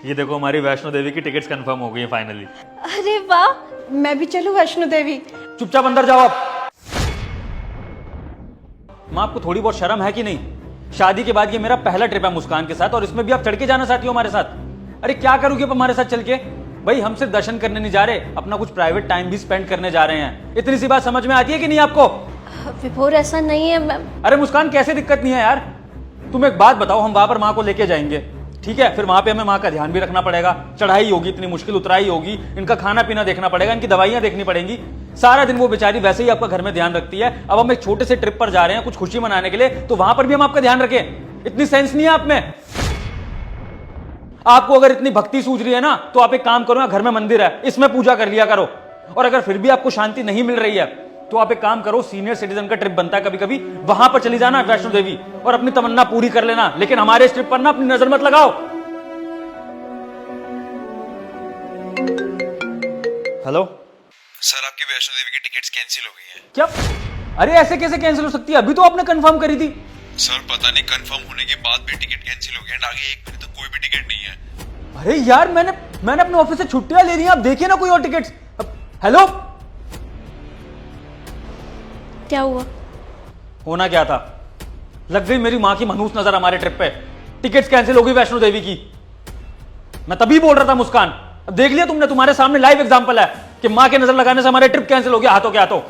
ये देखो हमारी वैष्णो देवी की टिकट्स कंफर्म हो गई है फाइनली। अरे वाह, मैं भी चलूं वैष्णो देवी। चुपचाप अंदर जाओ आप। माँ आपको थोड़ी बहुत शर्म है कि नहीं? शादी के बाद ये मेरा पहला ट्रिप है मुस्कान के साथ और इसमें भी आप चढ़ के जाना चाहती हो हमारे साथ। अरे क्या करोगे आप हमारे साथ चल के? भाई हम सिर्फ दर्शन करने नहीं जा रहे, अपना कुछ प्राइवेट टाइम भी स्पेंड करने जा रहे हैं। इतनी सी बात समझ में आती है कि नहीं आपको? विभोर ऐसा नहीं है मैम। अरे मुस्कान कैसे दिक्कत नहीं है यार? तुम एक बात बताओ, हम वहां पर माँ को लेके जाएंगे, ठीक है, फिर वहां पे हमें माँ का ध्यान भी रखना पड़ेगा, चढ़ाई होगी, इतनी मुश्किल उतराई होगी, इनका खाना पीना देखना पड़ेगा, इनकी दवाइयां देखनी पड़ेंगी। सारा दिन वो बेचारी वैसे ही आपका घर में ध्यान रखती है। अब हम एक छोटे से ट्रिप पर जा रहे हैं कुछ खुशी मनाने के लिए, तो वहां पर भी हम आपका ध्यान रखें? इतनी सेंस नहीं है आप में? आपको अगर इतनी भक्ति सूझ रही है ना, तो आप एक काम करो, घर में मंदिर है, इसमें पूजा कर लिया करो। और अगर फिर भी आपको शांति नहीं मिल रही है, तो आप एक काम करो, सीनियर सिटीजन का ट्रिप बनता है कभी कभी, वहां पर चली जाना वैष्णो देवी और अपनी तमन्ना पूरी कर लेना। लेकिन हमारे इस ट्रिप पर ना अपनी नजर मत लगाओ। हेलो सर, आपकी वैष्णो देवी की टिकट्स कैंसिल हो गई हैं। क्या? अरे ऐसे कैसे कैंसिल हो सकती है? अभी तो आपने कंफर्म करी थी। सर पता नहीं कंफर्म होने के बाद भी टिकट कैंसिल हो गई एंड आगे एक महीने तक कोई भी टिकट नहीं है। अरे यार मैंने अपने ऑफिस से छुट्टियां ले ली हैं, आप देखिए ना कोई और टिकट्स। हेलो, क्या हुआ? होना क्या था? लग गई मेरी मां की मनहूस नजर हमारे ट्रिप पे, टिकट्स कैंसिल हो गई वैष्णो देवी की। मैं तभी बोल रहा था मुस्कान, अब देख लिया तुमने, तुम्हारे सामने लाइव एग्जांपल है कि मां के नजर लगाने से हमारे ट्रिप कैंसिल हो गया हाथों के हाथों।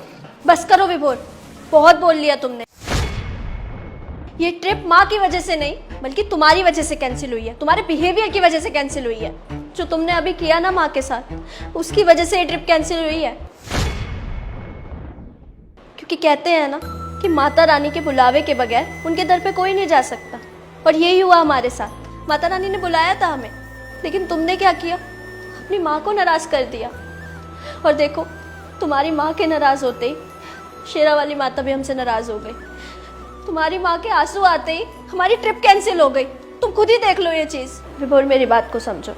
बस करो विभोर, बहुत बोल लिया तुमने। ये ट्रिप माँ की वजह से नहीं बल्कि तुम्हारी वजह से कैंसिल हुई है, तुम्हारे बिहेवियर की वजह से कैंसिल हुई है। जो तुमने अभी किया ना माँ के साथ, उसकी वजह से ये ट्रिप कैंसिल हुई है। क्योंकि कहते हैं ना कि माता रानी के बुलावे के बगैर उनके दर पे कोई नहीं जा सकता, और यही हुआ हमारे साथ। माता रानी ने बुलाया था हमें, लेकिन तुमने क्या किया? अपनी माँ को नाराज कर दिया। और देखो, तुम्हारी माँ के नाराज होते ही शेरा वाली माता भी हमसे नाराज हो गई। तुम्हारी माँ के आंसू आते ही हमारी ट्रिप कैंसिल हो गई। तुम खुद ही देख लो ये चीज़। विभोर मेरी बात को समझो।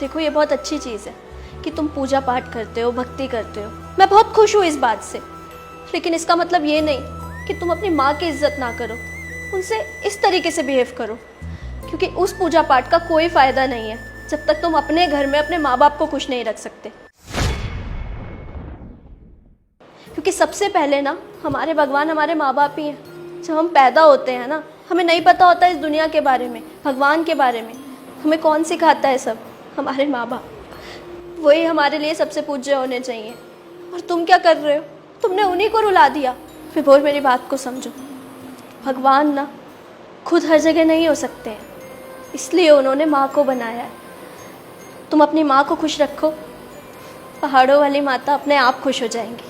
देखो, ये बहुत अच्छी चीज़ है कि तुम पूजा पाठ करते हो, भक्ति करते हो, मैं बहुत खुश हूँ इस बात से। लेकिन इसका मतलब ये नहीं कि तुम अपनी माँ की इज्जत ना करो, उनसे इस तरीके से बिहेव करो। क्योंकि उस पूजा पाठ का कोई फ़ायदा नहीं है जब तक तुम अपने घर में अपने माँ बाप को खुश नहीं रख सकते। क्योंकि सबसे पहले ना हमारे भगवान हमारे माँ बाप ही हैं। जब हम पैदा होते हैं ना, हमें नहीं पता होता इस दुनिया के बारे में, भगवान के बारे में। हमें कौन सिखाता है सब? हमारे माँ बाप। वही हमारे लिए सबसे पूज्य होने चाहिए। और तुम क्या कर रहे हो? तुमने उन्हीं को रुला दिया। विभोर मेरी बात को समझो। भगवान ना खुद हर जगह नहीं हो सकते हैं, इसलिए उन्होंने माँ को बनाया है। तुम अपनी माँ को खुश रखो, पहाड़ों वाली माता अपने आप खुश हो जाएंगी।